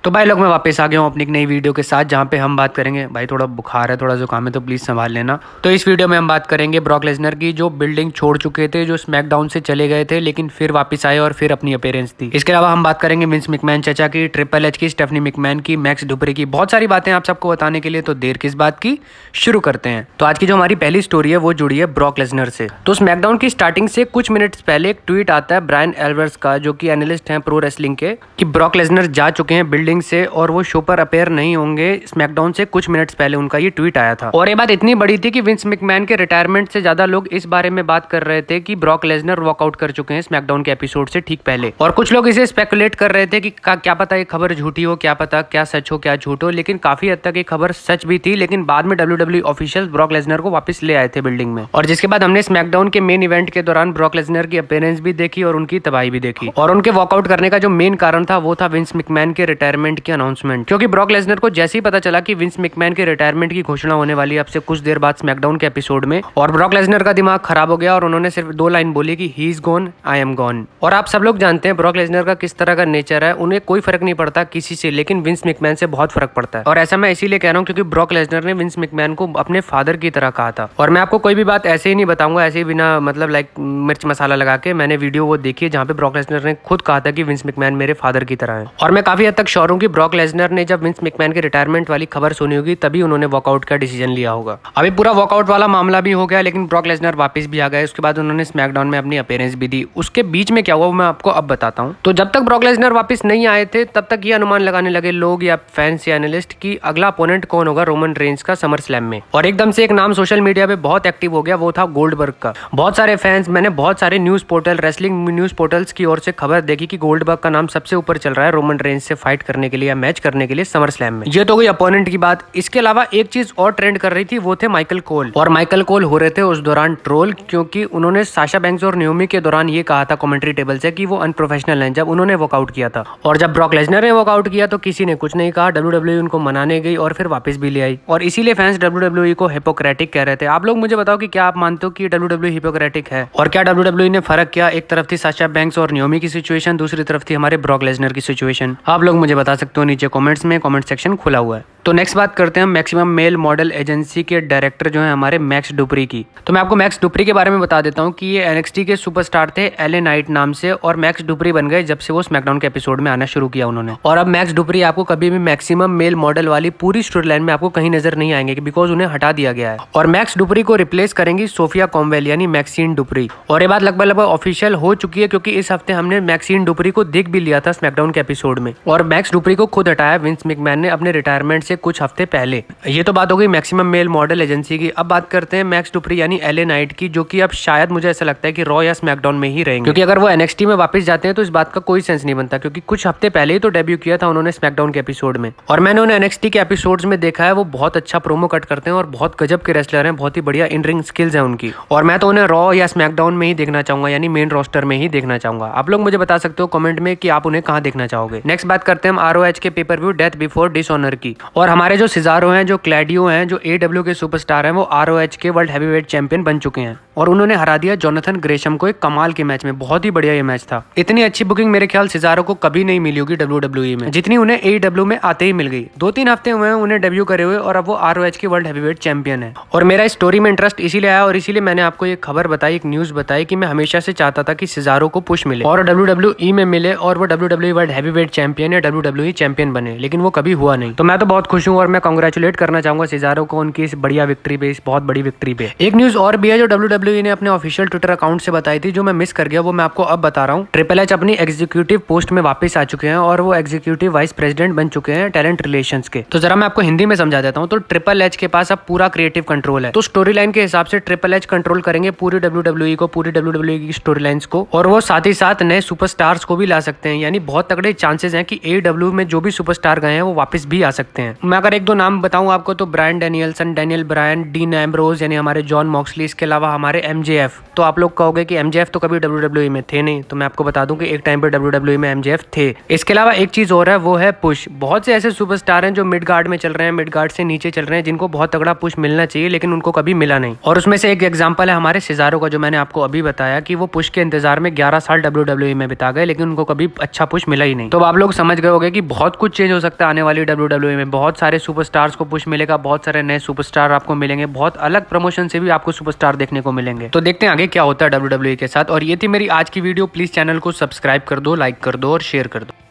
तो भाई लोग मैं वापस आ गया हूँ अपनी एक नई वीडियो के साथ, जहाँ पे हम बात करेंगे। भाई थोड़ा बुखार है, थोड़ा जुकाम है, तो प्लीज़ संभाल लेना। तो इस वीडियो में हम बात करेंगे ब्रॉक लेसनर की, जो बिल्डिंग छोड़ चुके थे, जो स्मैकडाउन से चले गए थे लेकिन फिर वापस आए और फिर अपनी अपीयरेंस दी। इसके अलावा हम बात करेंगे विंस मैकमैन चचा की, ट्रिपल एच की, स्टेफनी मैकमैन की, मैक्स डुपरे की। बहुत सारी बातें आप सबको बताने के लिए, तो देर किस बात की, शुरू करते हैं। तो आज की जो हमारी पहली स्टोरी है वो जुड़ी है ब्रॉक लेसनर से। तो स्मैकडाउन की स्टार्टिंग से कुछ मिनट्स पहले एक ट्वीट आता है ब्रायन एल्वर्स का, जो कि एनालिस्ट हैं प्रो रेसलिंग के, कि ब्रॉक लेसनर जा चुके हैं बिल्डिंग से और वो शो पर अपेयर नहीं होंगे। स्मैकडाउन से कुछ मिनट्स पहले उनका ये ट्वीट आया था, और ये बात इतनी बड़ी थी कि विंस मैकमैन के रिटायरमेंट से ज्यादा लोग इस बारे में बात कर रहे थे कि ब्रॉक लेसनर वॉकआउट कर चुके हैं स्मैकडाउन के एपिसोड से ठीक पहले। और कुछ लोग इसे स्पेकुलेट कर रहे थे कि क्या पता ये खबर झूठी हो, क्या पता क्या सच हो क्या झूठ हो, लेकिन काफी हद तक ये खबर सच भी थी। लेकिन बाद में WWE ऑफिशियल ब्रॉक लेसनर को वापस ले आए थे बिल्डिंग में, और जिसके बाद हमने स्मैकडाउन के मेन इवेंट के दौरान ब्रॉक लेसनर की अपीयरेंस भी देखी और उनकी तबाही भी देखी। और उनके वॉकआउट करने का जो मेन कारण था वो था विंस मैकमैन के रिटायरमेंट की अनाउंसमेंट। क्योंकि ब्रॉक लेसनर को जैसे ही पता चला कि विंस मैकमैन के रिटायरमेंट की घोषणा होने वाली है अब से कुछ देर बाद स्मैकडाउन के एपिसोड में, और ब्रॉक लेसनर का दिमाग खराब हो गया और उन्होंने सिर्फ 2 लाइन बोली कि he is gone, I am gone. और आप सब लोग जानते हैं ब्रॉक लेसनर का किस तरह का नेचर है, उन्हें कोई फर्क नहीं पड़ता किसी से, लेकिन विंस मैकमैन से बहुत फर्क पड़ता है। और ऐसा मैं इसीलिए कह रहा हूँ क्योंकि ब्रॉक लेसनर ने विंस मैकमैन को अपने फादर की तरह कहा था। और मैं आपको कोई भी बात ऐसे ही नहीं बताऊंगा, ऐसे ही बिना मतलब लाइक मिर्च मसाला लगा के। मैंने वीडियो वो देखी है जहाँ पे ब्रॉक लेसनर ने खुद कहा था कि विंस मैकमैन मेरे फादर की तरह है। और मैं काफी हद तक श्योर हूँ कि ब्रॉक लेसनर ने जब विंस मैकमैन के रिटायरमेंट वाली खबर सुनी होगी तभी उन्होंने वॉकआउट का डिसीजन लिया होगा। अभी पूरा वॉकआउट वाला मामला भी हो गया, लेकिन ब्रॉक लेसनर वापस भी आ गए। उसके बाद उन्होंने स्मैकडाउन में अपनी अपीयरेंस भी दी। उसके बीच में क्या हुआ वो मैं आपको अब बताता हूँ। तो जब तक ब्रॉक लेसनर वापस नहीं आए थे तब तक ये अनुमान लगाने लगे लोग या फैंस या एनालिस्ट की अगला अपोनेंट कौन होगा रोमन रेंज का समर स्लैम में। और एकदम से एक नाम सोशल मीडिया पे बहुत एक्टिव हो गया, वो था गोल्डबर्ग का। बहुत सारे फैंस, मैंने बहुत सारे news portal, wrestling news portals की ओर से खबर देखी कि गोल्डबर्ग का नाम सबसे ऊपर चल रहा है रोमन रेंज से फाइट करने के लिए या मैच करने के लिए समर स्लैम में। ये तो कोई अपोनेंट की बात। इसके अलावा एक चीज और ट्रेंड कर रही थी, वो थे माइकल कोल। और माइकल कोल हो रहे थे उस दौरान ट्रोल, क्योंकि उन्होंने साशा बैंक्स और न्योमी के दौरान ये कहा था कमेंट्री टेबल से कि वो अनप्रोफेशनल हैं जब उन्होंने वॉकआउट किया था। और जब ब्रॉक लेसनर ने वॉकआउट किया तो किसी ने कुछ नहीं कहा, WWE उनको मनाने गई और फिर वापस भी ले आई। और इसीलिए फैंस WWE को हिपोक्रेटिक कह रहे थे। आप लोग मुझे बताओ कि क्या आप मानते हो कि WWE हिपोक्रेटिक है, और क्या WWE ने फर्क किया? एक तरफ थी साशा बैंक्स और न्योमी की सिचुएशन, दूसरी तरफ थी हमारे ब्रॉक लेसनर की सिचुएशन। आप लोग मुझे बता सकते हो नीचे कमेंट्स में, कमेंट सेक्शन खुला हुआ है। तो नेक्स्ट बात करते हैं मैक्सिमम मेल मॉडल एजेंसी के डायरेक्टर जो है हमारे मैक्स डुपरी की। तो मैं आपको मैक्स डुपरी के बारे में बता देता हूँ कि ये NXT के सुपरस्टार थे LA नाइट नाम से, और मैक्स डुपरी बन गए जब से वो स्मैकडाउन के एपिसोड में आना शुरू किया उन्होंने। और अब मैक्स डुपरी आपको कभी भी मैक्सिमम मेल मॉडल वाली पूरी स्टोरी लाइन में आपको कहीं नजर नहीं आएंगे, बिकॉज उन्हें हटा दिया गया है। और मैक्स डुपरी को रिप्लेस करेंगी सोफिया कॉम्वेल यानी मैक्सीन डुपरी। और ये बात लगभग ऑफिशियल हो चुकी है, क्योंकि इस हफ्ते हमने मैक्सीन डुपरी को देख भी लिया था स्मैकडाउन के एपिसोड में। और मैक्स डुपरी को खुद हटाया विंस मैकमैन ने अपने रिटायरमेंट से कुछ हफ्ते पहले। ये तो बात हो गई मैक्सिमम मेल मॉडल एजेंसी की। अब बात करते हैं मैक्स डुपरी यानी LA नाइट की, जो कि अब शायद मुझे ऐसा लगता है कि रॉ या स्मैकडाउन में ही रहेंगे, क्योंकि अगर वो NXT में वापस जाते हैं तो इस बात का कोई सेंस नहीं बनता, क्योंकि कुछ हफ्ते पहले ही तो डेब्यू किया था उन्होंने स्मैकडाउन के एपिसोड में। और मैंने उन्हें NXT के एपिसोड्स में देखा है, वो बहुत अच्छा प्रोमो कट करते हैं और बहुत गजब के रेसलर हैं, बहुत ही बढ़िया इन रिंग स्किल्स हैं उनकी। और मैं तो उन्हें रॉ या स्मैकडाउन में ही देखना चाहूंगा, यानी मेन रोस्टर में ही देखना चाहूंगा। आप लोग मुझे बता सकते हो कमेंट में कि आप उन्हें कहाँ देखना चाहोगे। नेक्स्ट बात करते हैं हम ROH के pay per view death before dishonour की। और हमारे जो सिजारो हैं, जो क्लैडियो हैं, जो AW के सुपरस्टार हैं, वो ROH के वर्ल्ड हैवीवेट चैंपियन बन चुके हैं, और उन्होंने हरा दिया जोनाथन ग्रेशम को एक कमाल के मैच में। बहुत ही बढ़िया ये मैच था। इतनी अच्छी बुकिंग मेरे ख्याल सिजारो को कभी नहीं मिली होगी WWE में, जितनी उन्हें AEW में आते ही मिल गई। 2-3 हफ्ते हुए हैं उन्हें डेब्यू करे हुए, और अब वो ROH के वर्ल्ड हैवीवेट चैंपियन है। और मेरा इस स्टोरी में इंटरेस्ट इसीलिए आया, और इसीलिए मैंने आपको ये खबर बताई, एक न्यूज बताई, कि मैं हमेशा से चाहता था कि सिजारो को पुश मिले और WWE में मिले, और वो WWE वर्ल्ड हैवीवेट चैंपियन या WWE चैंपियन बने, लेकिन वो कभी हुआ नहीं। तो मैं तो बहुत खुश हूँ, और मैं कांग्रेचुलेट करना चाहूंगा सिजारो को उनकी इस बढ़िया विक्ट्री पे, इस बहुत बड़ी विक्ट्री पे। एक न्यूज और भी है जो WWE ने अपने ऑफिशियल ट्विटर अकाउंट से बताई थी, जो मैं मिस कर गया, वो मैं आपको अब बता रहा हूँ। ट्रिपल एच अपनी एग्जीक्यूटिव पोस्ट में वापस आ चुके हैं, और वो एग्जीक्यूटिव वाइस प्रेसिडेंट बन चुके हैं टैलेंट रिलेशंस के। तो जरा मैं आपको हिंदी में समझा देता हूँ। तो ट्रिपल एच के पास अब पूरा क्रिएटिव कंट्रोल है, तो स्टोरी लाइन के हिसाब से ट्रिपल एच कंट्रोल करेंगे पूरी WWE को, पूरी WWE की स्टोरी लाइन्स को, और वो साथ ही साथ नए सुपरस्टार्स को भी ला सकते हैं। यानी बहुत तगड़े चांसेस हैं कि AEW में जो भी सुपरस्टार गए हैं वो वापस भी आ सकते हैं। मैं अगर एक दो नाम बताऊं आपको तो Bryan Danielson, Daniel Bryan, Dean Ambrose यानी हमारे जॉन मॉक्सली, इसके अलावा हमारे एमजेएफ। तो आप लोग कहोगे कि एमजेएफ तो कभी डब्ल्यूडब्ल्यूई में थे नहीं, तो मैं आपको बता दूं कि एक टाइम पे डब्ल्यूडब्ल्यूई में एमजेएफ थे। इसके अलावा एक चीज और है, वो है पुश। बहुत से ऐसे सुपरस्टार हैं जो मिड गार्ड में चल रहे हैं, मिड गार्ड से नीचे चल रहे हैं, जिनको बहुत तगड़ा पुश मिलना चाहिए लेकिन उनको कभी मिला नहीं। और उसमें से एक एग्जांपल है हमारे सिजारो का, जो मैंने आपको अभी बताया कि वो पुश के इंतजार में 11 साल डब्ल्यूडब्ल्यूई में बिता गए लेकिन उनको कभी अच्छा पुश मिला ही नहीं। तो आप लोग समझ गए होंगे कि बहुत कुछ चेंज हो सकता है आने वाली डब्ल्यूडब्ल्यूई में। बहुत सारे सुपरस्टार्स को पुश मिलेगा, बहुत सारे नए सुपरस्टार आपको मिलेंगे, बहुत अलग प्रमोशन से भी आपको सुपरस्टार देखने को मिलेंगे। तो देखते हैं आगे क्या होता है डब्ल्यूडब्ल्यूई के साथ। और ये थी मेरी आज की वीडियो। प्लीज चैनल को सब्सक्राइब कर दो, लाइक कर दो और शेयर कर दो।